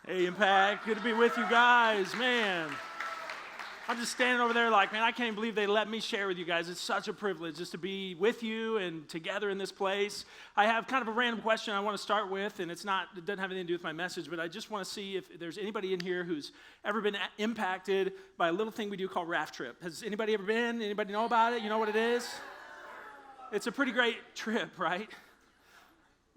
Hey, Impact, good to be with you guys, man. I'm just standing over there like, man, I can't believe they let me share with you guys. It's such a privilege just to be with you and together in this place. I have kind of a random question I want to start with, and it doesn't have anything to do with my message, but I just want to see if there's anybody in here who's ever been impacted by a little thing we do called Raft Trip. Has anybody ever been? Anybody know about it? You know what it is? It's a pretty great trip, right?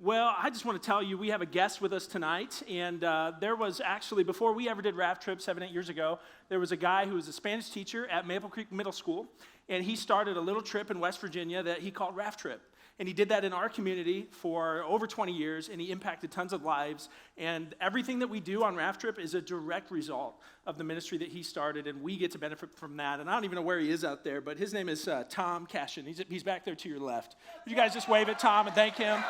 Well, I just want to tell you, we have a guest with us tonight, and there was actually, before we ever did Raft Trip 7, 8 years ago, there was a guy who was a Spanish teacher at Maple Creek Middle School, and he started a little trip in West Virginia that he called Raft Trip. And he did that in our community for over 20 years, and he impacted tons of lives. And everything that we do on Raft Trip is a direct result of the ministry that he started, and we get to benefit from that. And I don't even know where he is out there, but his name is Tom Cashin. He's back there to your left. Would you guys just wave at Tom and thank him?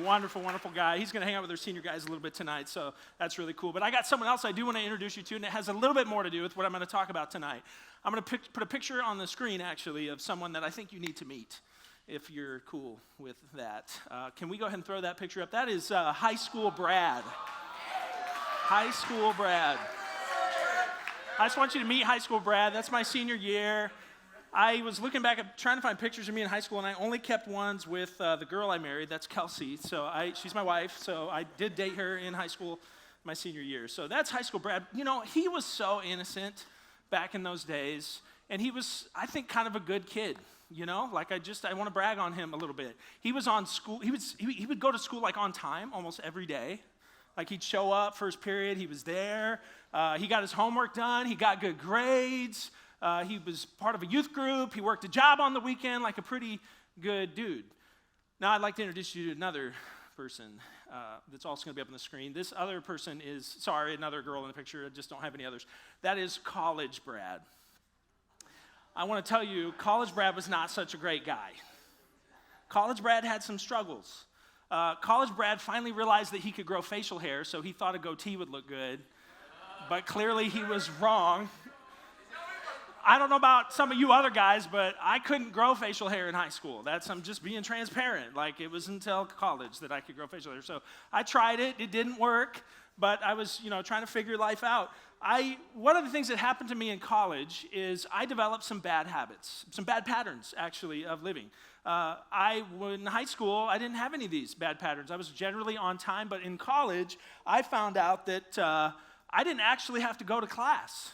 Wonderful, wonderful guy. He's going to hang out with our senior guys a little bit tonight, so that's really cool. But I got someone else I do want to introduce you to, and it has a little bit more to do with what I'm going to talk about tonight. I'm going to put a picture on the screen, actually, of someone that I think you need to meet, if you're cool with that. Can we go ahead and throw that picture up? That is High School Brad. High School Brad. I just want you to meet High School Brad. That's my senior year. I was looking back at trying to find pictures of me in high school, and I only kept ones with the girl I married. That's Kelsey. So she's my wife. So I did date her in high school my senior year. So that's High School Brad. You know, he was so innocent back in those days, and he was, I think, kind of a good kid. You know, like I want to brag on him a little bit. He was on school. He would go to school like on time almost every day. Like he'd show up first period. He was there. He got his homework done. He got good grades. He was part of a youth group. He worked a job on the weekend, like a pretty good dude. Now, I'd like to introduce you to another person that's also going to be up on the screen. This other person is, another girl in the picture. I just don't have any others. That is College Brad. I want to tell you, College Brad was not such a great guy. College Brad had some struggles. College Brad finally realized that he could grow facial hair, so he thought a goatee would look good. But clearly he was wrong. I don't know about some of you other guys, but I couldn't grow facial hair in high school. I'm just being transparent. Like, it was until college that I could grow facial hair. So I tried it. It didn't work, but I was, trying to figure life out. One of the things that happened to me in college is I developed some bad habits, some bad patterns, actually, of living. In high school, I didn't have any of these bad patterns. I was generally on time, but in college, I found out that I didn't actually have to go to class.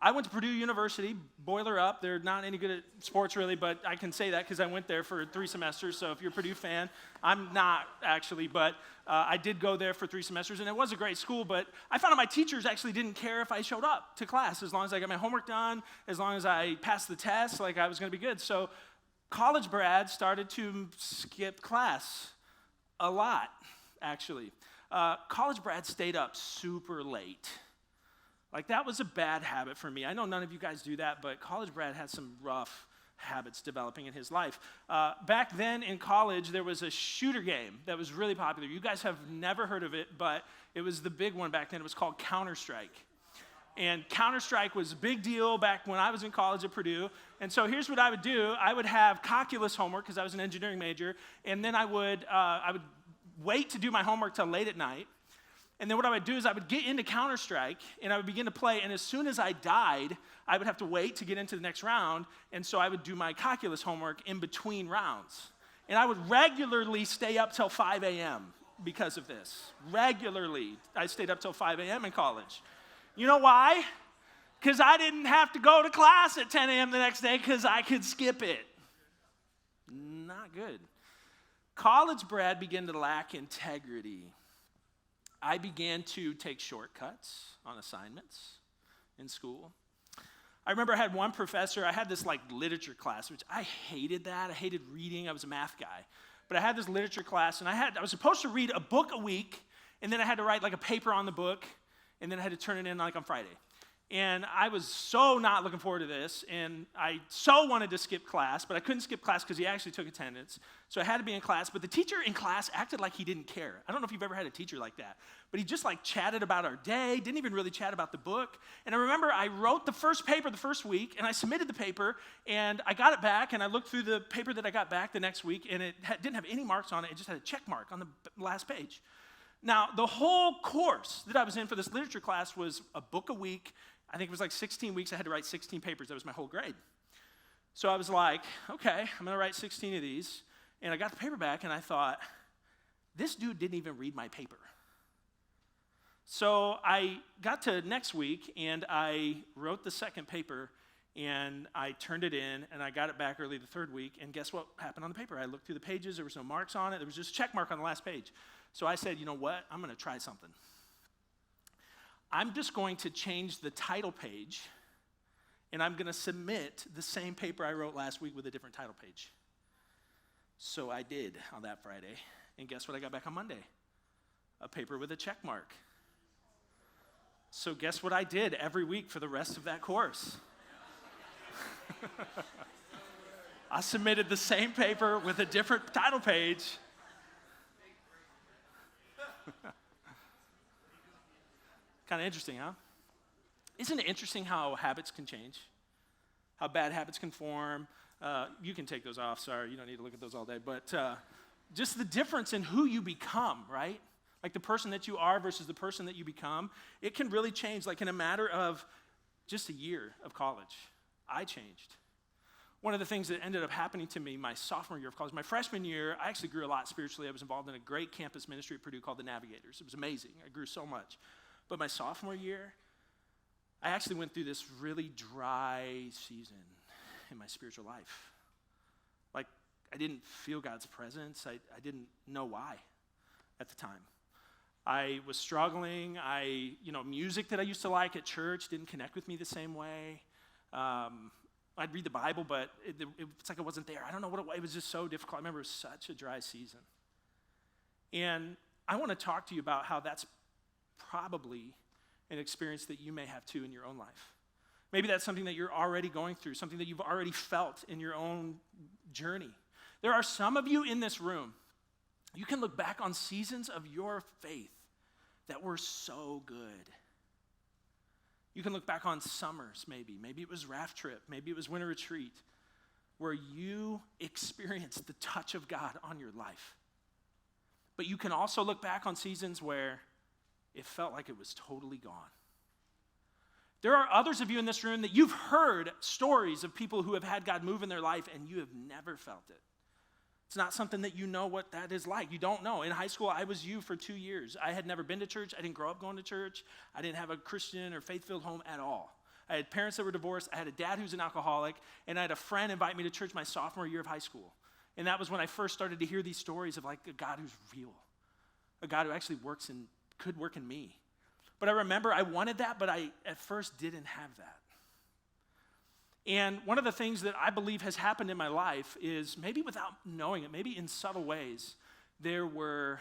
I went to Purdue University, boiler up. They're not any good at sports, really, but I can say that because I went there for 3 semesters. So if you're a Purdue fan, I'm not actually, but I did go there for 3 semesters, and it was a great school. But I found out my teachers actually didn't care if I showed up to class, as long as I got my homework done, as long as I passed the test, like I was going to be good. So College Brad started to skip class a lot, actually. College Brad stayed up super late. Like, that was a bad habit for me. I know none of you guys do that, but College Brad had some rough habits developing in his life. Back then in college, there was a shooter game that was really popular. You guys have never heard of it, but it was the big one back then. It was called Counter-Strike. And Counter-Strike was a big deal back when I was in college at Purdue. And so here's what I would do. I would have calculus homework because I was an engineering major, and then I would wait to do my homework till late at night. And then what I would do is I would get into Counter-Strike, and I would begin to play, and as soon as I died, I would have to wait to get into the next round, and so I would do my calculus homework in between rounds. And I would regularly stay up till 5 a.m. because of this. Regularly, I stayed up till 5 a.m. in college. You know why? Because I didn't have to go to class at 10 a.m. the next day because I could skip it. Not good. College Brad began to lack integrity. I began to take shortcuts on assignments in school. I remember I had one professor, I had this literature class, which I hated that. I hated reading. I was a math guy. But I had this literature class, and I was supposed to read a book a week, and then I had to write a paper on the book, and then I had to turn it in on Friday. And I was so not looking forward to this, and I so wanted to skip class, but I couldn't skip class because he actually took attendance. So I had to be in class, but the teacher in class acted like he didn't care. I don't know if you've ever had a teacher like that, but he just like chatted about our day, didn't even really chat about the book. And I remember I wrote the first paper the first week, and I submitted the paper, and I got it back, and I looked through the paper that I got back the next week, and it didn't have any marks on it. It just had a check mark on the last page. Now, the whole course that I was in for this literature class was a book a week. I think it was like 16 weeks. I had to write 16 papers. That was my whole grade. So I was like, okay, I'm going to write 16 of these. And I got the paper back, and I thought, this dude didn't even read my paper. So I got to next week, and I wrote the second paper, and I turned it in, and I got it back early the third week. And guess what happened on the paper? I looked through the pages. There was no marks on it. There was just a check mark on the last page. So I said, you know what? I'm going to try something. I'm just going to change the title page, and I'm going to submit the same paper I wrote last week with a different title page. So I did on that Friday, and guess what I got back on Monday? A paper with a check mark. So guess what I did every week for the rest of that course? I submitted the same paper with a different title page. Kind of interesting, huh? Isn't it interesting how habits can change? How bad habits can form? You can take those off, sorry, you don't need to look at those all day. But just the difference in who you become, right? Like the person that you are versus the person that you become, it can really change. Like in a matter of just a year of college, I changed. One of the things that ended up happening to me my sophomore year of college, my freshman year, I actually grew a lot spiritually. I was involved in a great campus ministry at Purdue called the Navigators. It was amazing. I grew so much. But my sophomore year, I actually went through this really dry season in my spiritual life. Like, I didn't feel God's presence. I didn't know why at the time. I was struggling. Music that I used to like at church didn't connect with me the same way. I'd read the Bible, but it's like it wasn't there. I don't know what it was just so difficult. I remember it was such a dry season. And I want to talk to you about how that's probably an experience that you may have too in your own life. Maybe that's something that you're already going through, something that you've already felt in your own journey. There are some of you in this room, you can look back on seasons of your faith that were so good. You can look back on summers maybe. Maybe it was raft trip. Maybe it was winter retreat where you experienced the touch of God on your life. But you can also look back on seasons where it felt like it was totally gone. There are others of you in this room that you've heard stories of people who have had God move in their life and you have never felt it. It's not something that you know what that is like. You don't know. In high school, I was you for 2 years. I had never been to church. I didn't grow up going to church. I didn't have a Christian or faith-filled home at all. I had parents that were divorced. I had a dad who's an alcoholic. And I had a friend invite me to church my sophomore year of high school. And that was when I first started to hear these stories of like a God who's real. A God who actually could work in me. But I remember I wanted that, but I at first didn't have that. And one of the things that I believe has happened in my life is maybe without knowing it, maybe in subtle ways, there were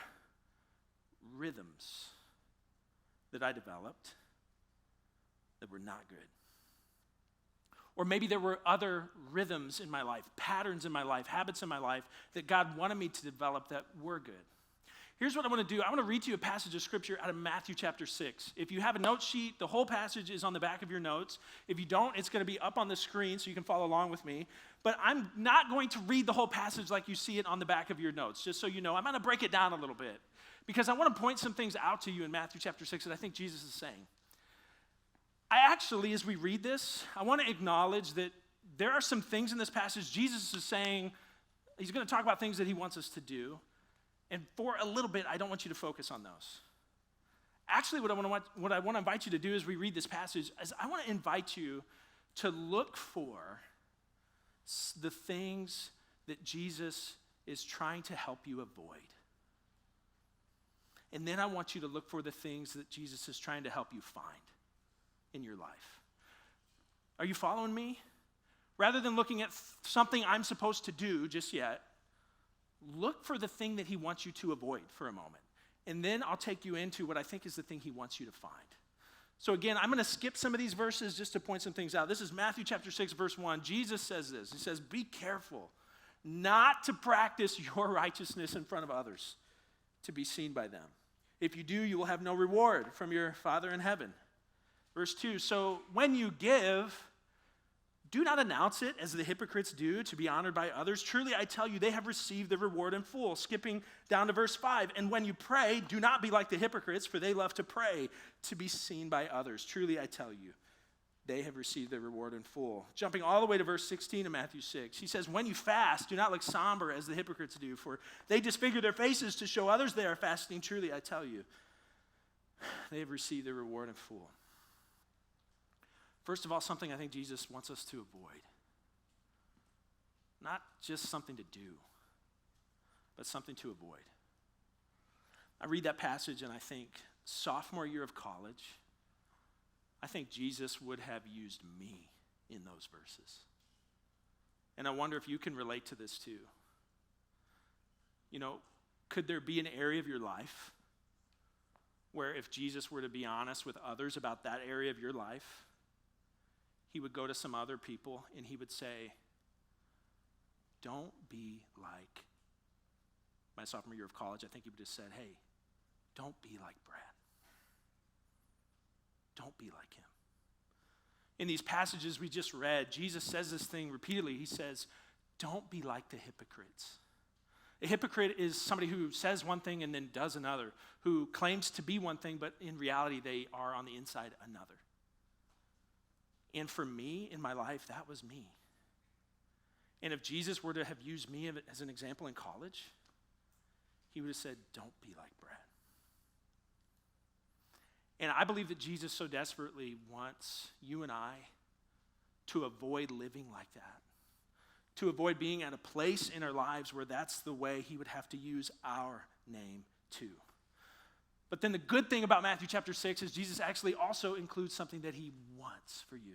rhythms that I developed that were not good. Or maybe there were other rhythms in my life, patterns in my life, habits in my life that God wanted me to develop that were good. Here's what I want to do. I want to read to you a passage of scripture out of Matthew chapter 6. If you have a note sheet, the whole passage is on the back of your notes. If you don't, it's going to be up on the screen so you can follow along with me. But I'm not going to read the whole passage like you see it on the back of your notes, just so you know. I'm going to break it down a little bit because I want to point some things out to you in Matthew chapter 6 that I think Jesus is saying. I actually, as we read this, I want to acknowledge that there are some things in this passage Jesus is saying, he's going to talk about things that he wants us to do. And for a little bit, I don't want you to focus on those. Actually, what I want to invite you to do as we read this passage is I want to invite you to look for the things that Jesus is trying to help you avoid. And then I want you to look for the things that Jesus is trying to help you find in your life. Are you following me? Rather than looking at something I'm supposed to do just yet, look for the thing that he wants you to avoid for a moment. And then I'll take you into what I think is the thing he wants you to find. So again, I'm going to skip some of these verses just to point some things out. This is Matthew chapter 6, verse 1. Jesus says this. He says, be careful not to practice your righteousness in front of others to be seen by them. If you do, you will have no reward from your Father in heaven. Verse 2, so when you give, do not announce it as the hypocrites do to be honored by others. Truly, I tell you, they have received the reward in full. Skipping down to verse 5, and when you pray, do not be like the hypocrites, for they love to pray to be seen by others. Truly, I tell you, they have received their reward in full. Jumping all the way to verse 16 of Matthew 6, he says, when you fast, do not look somber as the hypocrites do, for they disfigure their faces to show others they are fasting. Truly, I tell you, they have received their reward in full. First of all, something I think Jesus wants us to avoid. Not just something to do, but something to avoid. I read that passage and I think, sophomore year of college, I think Jesus would have used me in those verses. And I wonder if you can relate to this too. You know, could there be an area of your life where if Jesus were to be honest with others about that area of your life, he would go to some other people and he would say, don't be like, my sophomore year of college, I think he would have said, hey, don't be like Brad. Don't be like him. In these passages we just read, Jesus says this thing repeatedly. He says, don't be like the hypocrites. A hypocrite is somebody who says one thing and then does another, who claims to be one thing, but in reality they are on the inside another. And for me, in my life, that was me. And if Jesus were to have used me as an example in college, he would have said, don't be like Brad. And I believe that Jesus so desperately wants you and I to avoid living like that, to avoid being at a place in our lives where that's the way he would have to use our name too. But then the good thing about Matthew chapter 6 is Jesus actually also includes something that he wants for you.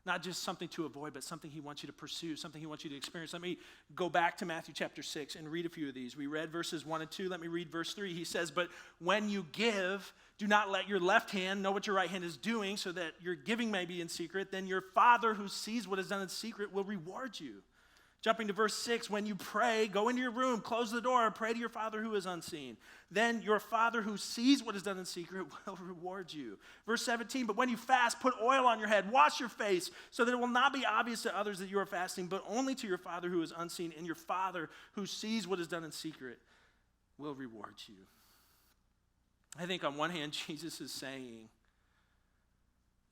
Not just something to avoid, but something he wants you to pursue, something he wants you to experience. Let me go back to Matthew chapter 6 and read a few of these. We read verses 1 and 2. Let me read verse 3. He says, but when you give, do not let your left hand know what your right hand is doing, so that your giving may be in secret. Then your Father who sees what is done in secret will reward you. Jumping to verse 6, when you pray, go into your room, close the door, pray to your Father who is unseen. Then your Father who sees what is done in secret will reward you. Verse 17, but when you fast, put oil on your head, wash your face, so that it will not be obvious to others that you are fasting, but only to your Father who is unseen, and your Father who sees what is done in secret will reward you. I think on one hand, Jesus is saying,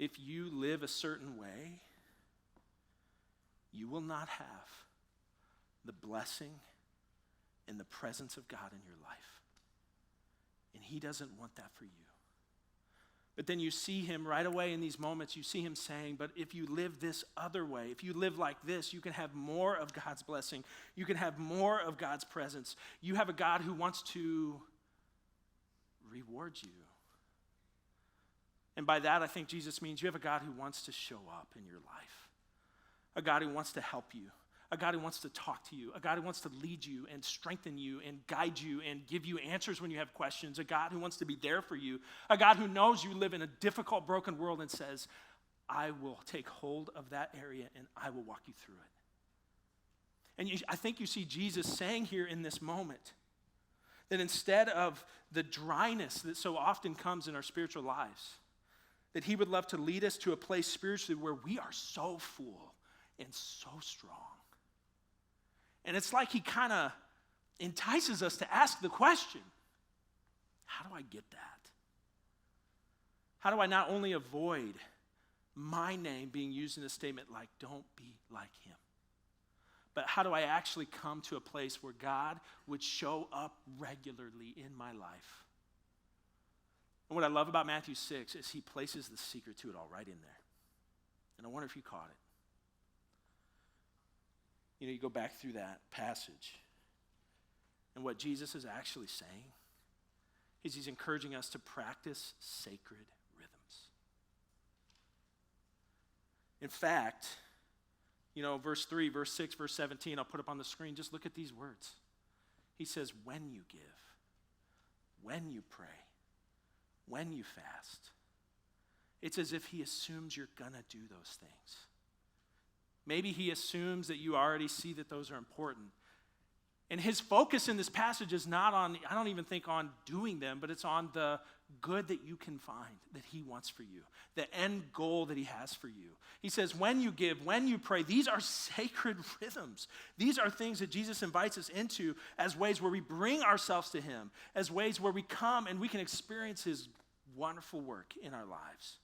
if you live a certain way, you will not have the blessing and the presence of God in your life. And he doesn't want that for you. But then you see him right away in these moments, you see him saying, but if you live this other way, if you live like this, you can have more of God's blessing. You can have more of God's presence. You have a God who wants to reward you. And by that, I think Jesus means you have a God who wants to show up in your life. A God who wants to help you. A God who wants to talk to you, a God who wants to lead you and strengthen you and guide you and give you answers when you have questions, a God who wants to be there for you, a God who knows you live in a difficult, broken world and says, I will take hold of that area and I will walk you through it. And I think you see Jesus saying here in this moment that instead of the dryness that so often comes in our spiritual lives, that he would love to lead us to a place spiritually where we are so full and so strong. And it's like he kind of entices us to ask the question, how do I get that? How do I not only avoid my name being used in a statement like, don't be like him, but how do I actually come to a place where God would show up regularly in my life? And what I love about Matthew 6 is he places the secret to it all right in there. And I wonder if you caught it. You know, you go back through that passage, and what Jesus is actually saying is he's encouraging us to practice sacred rhythms. In fact, you know, verse 3, verse 6, verse 17, I'll put up on the screen, just look at these words. He says, when you give, when you pray, when you fast. It's as if he assumes you're going to do those things. Maybe he assumes that you already see that those are important. And his focus in this passage is not on, I don't even think on doing them, but it's on the good that you can find that he wants for you, the end goal that he has for you. He says, when you give, when you pray, these are sacred rhythms. These are things that Jesus invites us into as ways where we bring ourselves to him, as ways where we come and we can experience his wonderful work in our lives.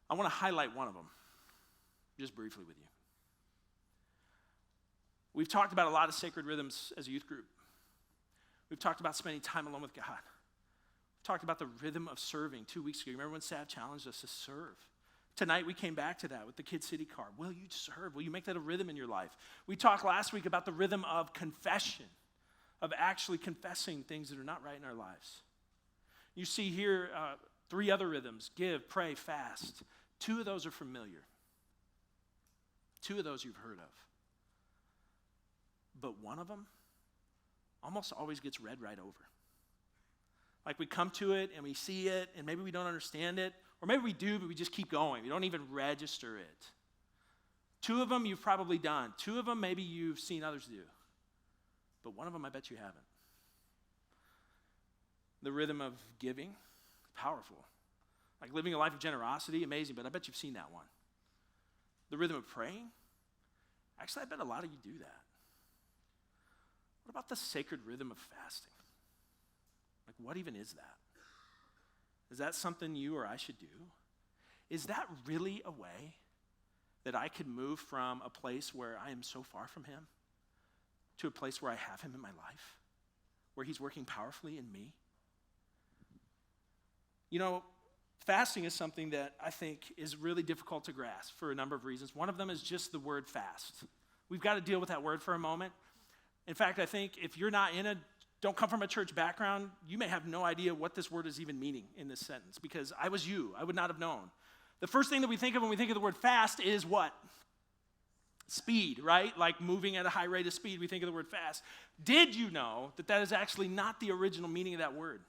I want to highlight one of them, just briefly with you. We've talked about a lot of sacred rhythms as a youth group. We've talked about spending time alone with God. We've talked about the rhythm of serving 2 weeks ago. Remember when Sav challenged us to serve? Tonight we came back to that with the Kid City card. Will you serve? Will you make that a rhythm in your life? We talked last week about the rhythm of confession, of actually confessing things that are not right in our lives. You see here 3 other rhythms: give, pray, fast. 2 of those are familiar. 2 of those you've heard of. But one of them almost always gets read right over. Like we come to it and we see it and maybe we don't understand it, or maybe we do, but we just keep going. We don't even register it. 2 of them you've probably done. 2 of them maybe you've seen others do. But one of them I bet you haven't. The rhythm of giving, powerful. Like living a life of generosity, amazing, but I bet you've seen that one. The rhythm of praying, actually I bet a lot of you do that. What about the sacred rhythm of fasting? Like, what even is that? Is that something you or I should do? Is that really a way that I could move from a place where I am so far from him to a place where I have him in my life, where he's working powerfully in me? You know, fasting is something that I think is really difficult to grasp for a number of reasons. One of them is just the word fast. We've got to deal with that word for a moment. In fact, I think if you're not don't come from a church background, you may have no idea what this word is even meaning in this sentence, because I was you. I would not have known. The first thing that we think of when we think of the word fast is what? Speed, right? Like moving at a high rate of speed, we think of the word fast. Did you know that that is actually not the original meaning of that word?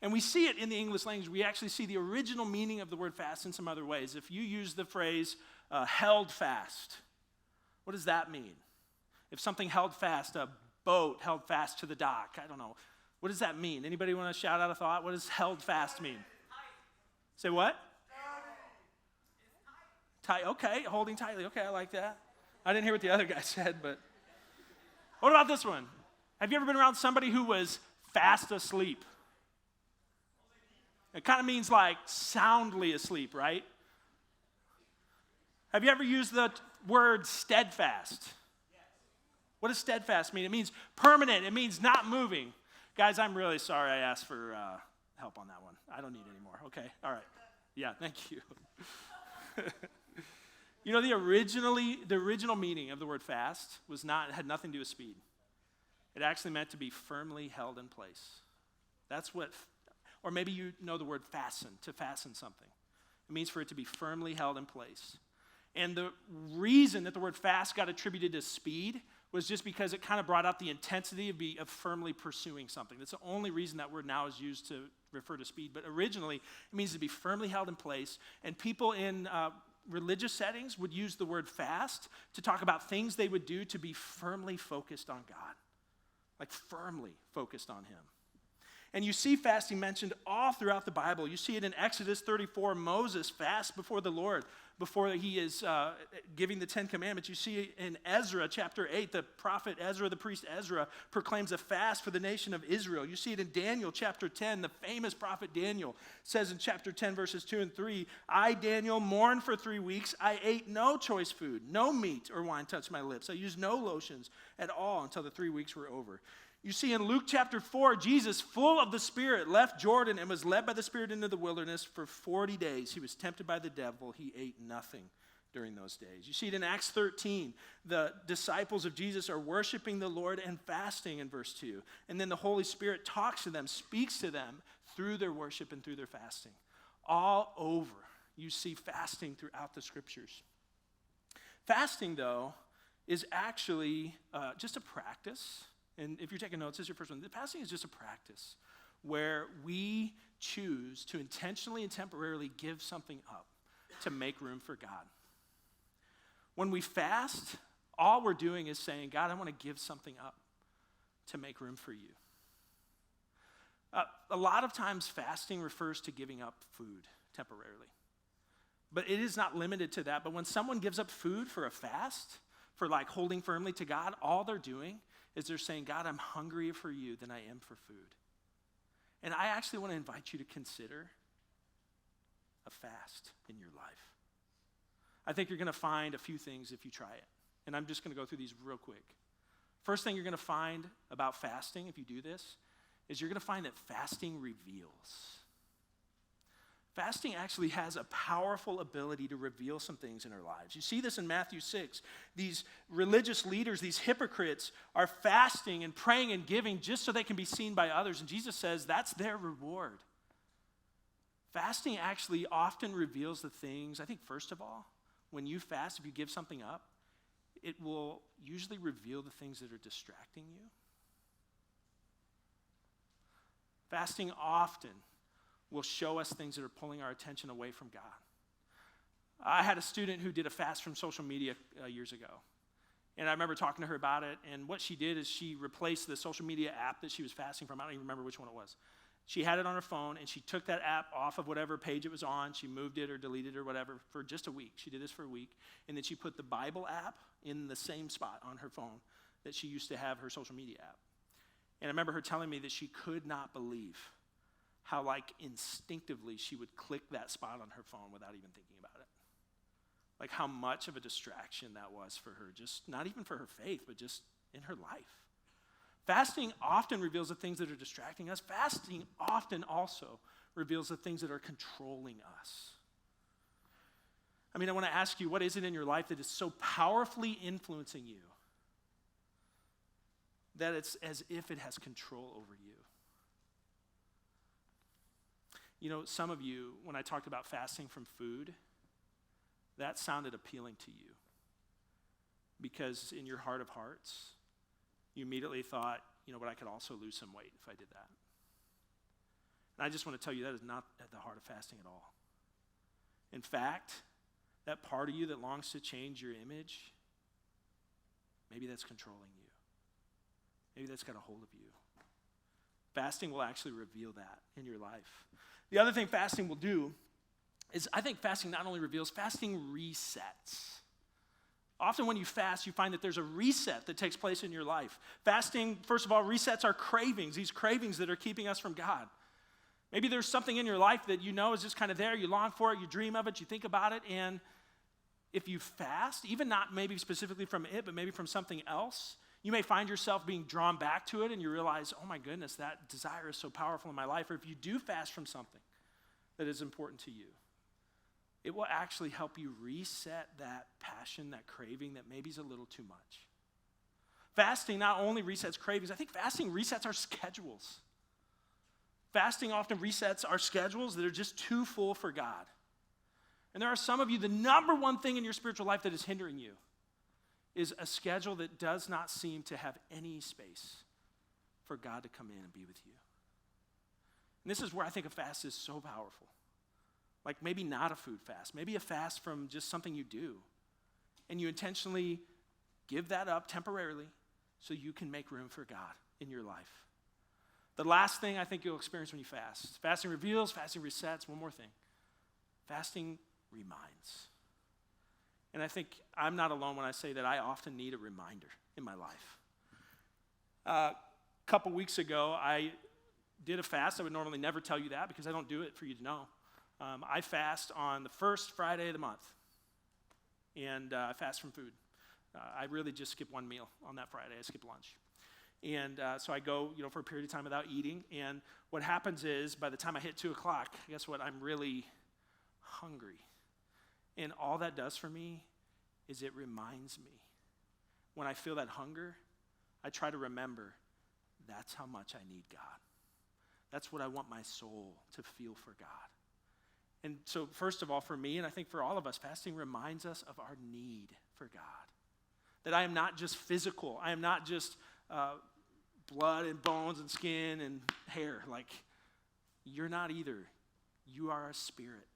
And we see it in the English language. We actually see the original meaning of the word fast in some other ways. If you use the phrase held fast, what does that mean? If something held fast, a boat held fast to the dock, I don't know. What does that mean? Anybody want to shout out a thought? What does held fast mean? Say what? Tight. Okay, holding tightly. Okay, I like that. I didn't hear what the other guy said, but what about this one? Have you ever been around somebody who was fast asleep? It kind of means like soundly asleep, right? Have you ever used the word steadfast? What does steadfast mean? It means permanent. It means not moving. Guys, I'm really sorry I asked for help on that one. I don't need any more. Okay, all right. Yeah, thank you. You know, the original meaning of the word fast had nothing to do with speed. It actually meant to be firmly held in place. That's what, or maybe you know the word fasten, to fasten something. It means for it to be firmly held in place. And the reason that the word fast got attributed to speed was just because it kind of brought out the intensity of firmly pursuing something. That's the only reason that word now is used to refer to speed. But originally, it means to be firmly held in place. And people in religious settings would use the word fast to talk about things they would do to be firmly focused on God. Like firmly focused on him. And you see fasting mentioned all throughout the Bible. You see it in Exodus 34. Moses fasts before the Lord before he is giving the 10 Commandments. You see in Ezra chapter 8, the prophet Ezra, the priest Ezra, proclaims a fast for the nation of Israel. You see it in Daniel chapter 10. The famous prophet Daniel says in chapter 10, verses 2 and 3, I, Daniel, mourned for 3 weeks. I ate no choice food, no meat or wine touched my lips. I used no lotions at all until the 3 weeks were over. You see in Luke chapter 4, Jesus, full of the Spirit, left Jordan and was led by the Spirit into the wilderness for 40 days. He was tempted by the devil. He ate nothing during those days. You see it in Acts 13. The disciples of Jesus are worshiping the Lord and fasting in verse 2. And then the Holy Spirit talks to them, speaks to them through their worship and through their fasting. All over, you see fasting throughout the Scriptures. Fasting, though, is actually just a practice. And if you're taking notes, this is your first one. The fasting is just a practice where we choose to intentionally and temporarily give something up to make room for God. When we fast, all we're doing is saying, God, I want to give something up to make room for you. A lot of times fasting refers to giving up food temporarily. But it is not limited to that. But when someone gives up food for a fast, for like holding firmly to God, all they're doing is they're saying, God, I'm hungrier for you than I am for food. And I actually want to invite you to consider a fast in your life. I think you're going to find a few things if you try it. And I'm just going to go through these real quick. First thing you're going to find about fasting, if you do this, is you're going to find that fasting reveals. Fasting actually has a powerful ability to reveal some things in our lives. You see this in Matthew 6. These religious leaders, these hypocrites, are fasting and praying and giving just so they can be seen by others. And Jesus says that's their reward. Fasting actually often reveals the things, I think first of all, when you fast, if you give something up, it will usually reveal the things that are distracting you. Fasting often will show us things that are pulling our attention away from God. I had a student who did a fast from social media years ago. And I remember talking to her about it, and what she did is she replaced the social media app that she was fasting from. I don't even remember which one it was. She had it on her phone, and she took that app off of whatever page it was on. She moved it or deleted it or whatever for just a week. She did this for a week. And then she put the Bible app in the same spot on her phone that she used to have her social media app. And I remember her telling me that she could not believe how, like, instinctively she would click that spot on her phone without even thinking about it. Like, how much of a distraction that was for her, just not even for her faith, but just in her life. Fasting often reveals the things that are distracting us. Fasting often also reveals the things that are controlling us. I mean, I want to ask you, what is it in your life that is so powerfully influencing you that it's as if it has control over you? You know, some of you, when I talked about fasting from food, that sounded appealing to you because in your heart of hearts, you immediately thought, you know what, I could also lose some weight if I did that. And I just want to tell you that is not at the heart of fasting at all. In fact, that part of you that longs to change your image, maybe that's controlling you. Maybe that's got a hold of you. Fasting will actually reveal that in your life. The other thing fasting will do is I think fasting not only reveals, fasting resets. Often when you fast, you find that there's a reset that takes place in your life. Fasting, first of all, resets our cravings, these cravings that are keeping us from God. Maybe there's something in your life that you know is just kind of there, you long for it, you dream of it, you think about it, and if you fast, even not maybe specifically from it, but maybe from something else, you may find yourself being drawn back to it and you realize, oh my goodness, that desire is so powerful in my life. Or if you do fast from something that is important to you, it will actually help you reset that passion, that craving that maybe is a little too much. Fasting not only resets cravings, I think fasting resets our schedules. Fasting often resets our schedules that are just too full for God. And there are some of you, the number one thing in your spiritual life that is hindering you is a schedule that does not seem to have any space for God to come in and be with you. And this is where I think a fast is so powerful. Like maybe not a food fast, maybe a fast from just something you do. And you intentionally give that up temporarily so you can make room for God in your life. The last thing I think you'll experience when you fast, fasting reveals, fasting resets, one more thing. Fasting reminds. And I think I'm not alone when I say that I often need a reminder in my life. A couple weeks ago, I did a fast. I would normally never tell you that because I don't do it for you to know. I fast on the first Friday of the month, and I fast from food. I really just skip one meal on that Friday. I skip lunch. And so I go, for a period of time without eating, and what happens is by the time I hit 2 o'clock, guess what? I'm really hungry. And all that does for me is it reminds me. When I feel that hunger, I try to remember that's how much I need God. That's what I want my soul to feel for God. And so first of all, for me, and I think for all of us, fasting reminds us of our need for God. That I am not just physical. I am not just blood and bones and skin and hair. Like, You're not either. You are a spirit.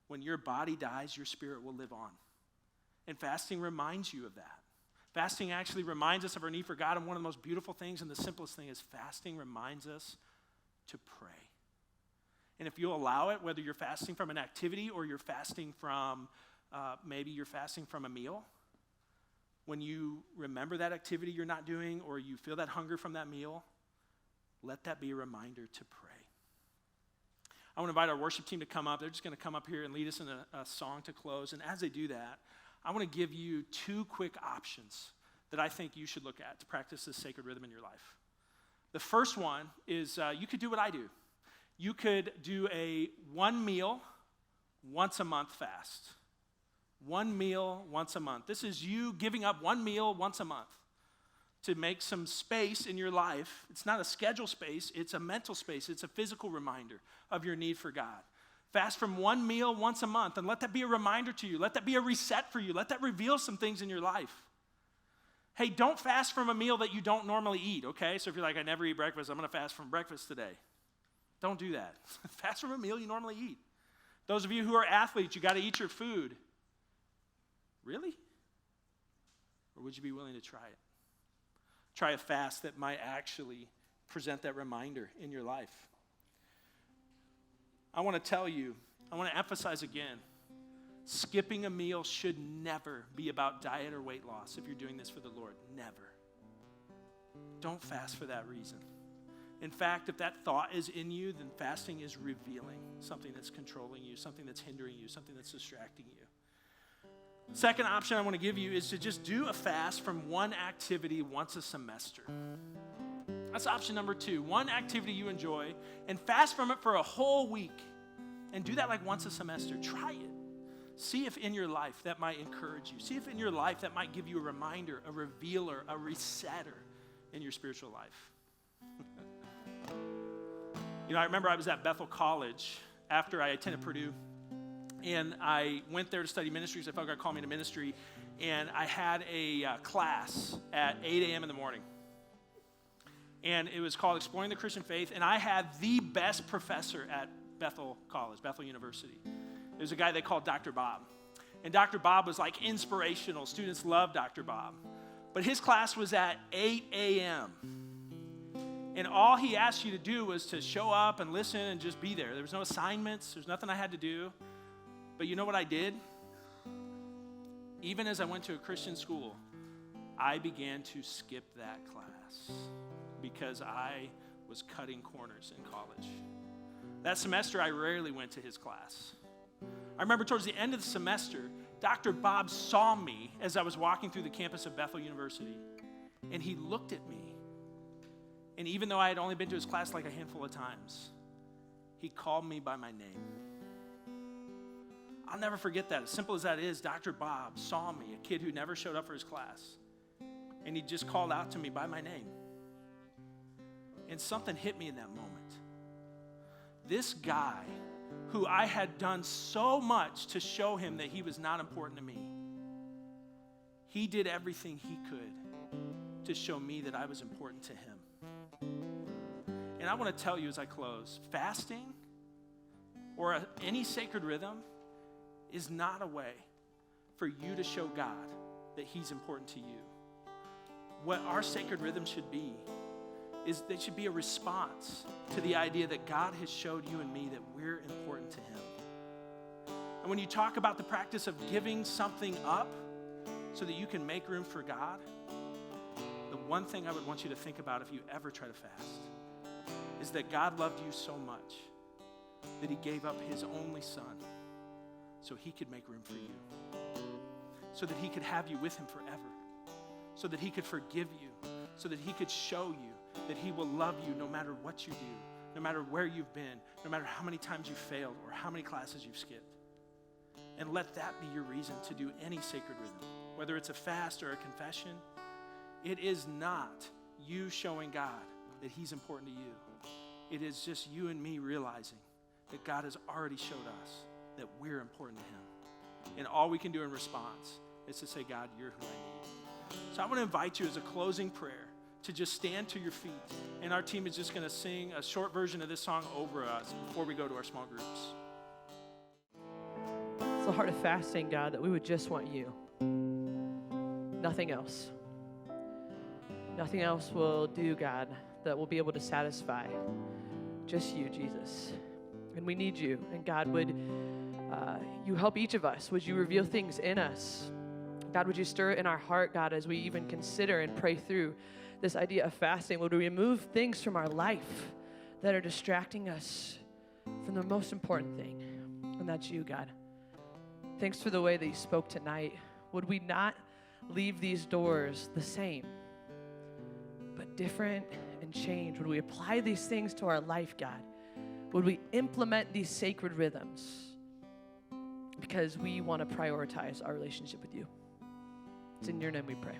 When your body dies, your spirit will live on. And fasting reminds you of that. Fasting actually reminds us of our need for God, and one of the most beautiful things and the simplest thing is fasting reminds us to pray. And if you'll allow it, whether you're fasting from an activity or you're fasting from, maybe you're fasting from a meal, when you remember that activity you're not doing or you feel that hunger from that meal, let that be a reminder to pray. I want to invite our worship team to come up. They're just going to come up here and lead us in a song to close. And as they do that, I want to give you 2 quick options that I think you should look at to practice this sacred rhythm in your life. The first one is you could do what I do. You could do a 1 meal, once a month fast. 1 meal, once a month. This is you giving up 1 meal once a month to make some space in your life. It's not a schedule space, it's a mental space. It's a physical reminder of your need for God. Fast from 1 meal once a month, and let that be a reminder to you. Let that be a reset for you. Let that reveal some things in your life. Hey, don't fast from a meal that you don't normally eat, okay? So if you're like, I never eat breakfast, I'm going to fast from breakfast today. Don't do that. Fast from a meal you normally eat. Those of you who are athletes, you got to eat your food. Really? Or would you be willing to try it? Try a fast that might actually present that reminder in your life. I want to tell you, I want to emphasize again, skipping a meal should never be about diet or weight loss if you're doing this for the Lord. Never. Don't fast for that reason. In fact, if that thought is in you, then fasting is revealing something that's controlling you, something that's hindering you, something that's distracting you. Second option I want to give you is to just do a fast from one activity once a semester. That's option number 2. One activity you enjoy and fast from it for a whole week. And do that like once a semester. Try it. See if in your life that might encourage you. See if in your life that might give you a reminder, a revealer, a resetter in your spiritual life. I remember I was at Bethel College after I attended Purdue. And I went there to study ministries. I felt God called me to ministry. And I had a class at 8 a.m. in the morning. And it was called Exploring the Christian Faith. And I had the best professor at Bethel College, Bethel University. There was a guy they called Dr. Bob. And Dr. Bob was like inspirational. Students loved Dr. Bob. But his class was at 8 a.m. And all he asked you to do was to show up and listen and just be there. There was no assignments. There's nothing I had to do. But you know what I did? Even as I went to a Christian school, I began to skip that class because I was cutting corners in college. That semester, I rarely went to his class. I remember towards the end of the semester, Dr. Bob saw me as I was walking through the campus of Bethel University, and he looked at me. And even though I had only been to his class like a handful of times, he called me by my name. I'll never forget that. As simple as that is, Dr. Bob saw me, a kid who never showed up for his class, and he just called out to me by my name. And something hit me in that moment. This guy, who I had done so much to show him that he was not important to me, he did everything he could to show me that I was important to him. And I want to tell you as I close, fasting or any sacred rhythm is not a way for you to show God that he's important to you. What our sacred rhythm should be is that should be a response to the idea that God has showed you and me that we're important to him. And when you talk about the practice of giving something up so that you can make room for God, the one thing I would want you to think about if you ever try to fast is that God loved you so much that he gave up his only son so he could make room for you, so that he could have you with him forever, so that he could forgive you, so that he could show you that he will love you no matter what you do, no matter where you've been, no matter how many times you failed or how many classes you've skipped. And let that be your reason to do any sacred rhythm, whether it's a fast or a confession. It is not you showing God that he's important to you. It is just you and me realizing that God has already showed us that we're important to him. And all we can do in response is to say, God, you're who I need. So I want to invite you as a closing prayer to just stand to your feet. And our team is just going to sing a short version of this song over us before we go to our small groups. It's the heart of fasting, God, that we would just want you. Nothing else. Nothing else will do, God, that will be able to satisfy. Just you, Jesus. And we need you. And God, would you help each of us? Would you reveal things in us? God, would you stir it in our heart, God, as we even consider and pray through this idea of fasting? Would we remove things from our life that are distracting us from the most important thing? And that's you, God. Thanks for the way that you spoke tonight. Would we not leave these doors the same, but different and change? Would we apply these things to our life, God? Would we implement these sacred rhythms? Because we want to prioritize our relationship with you. It's in your name we pray.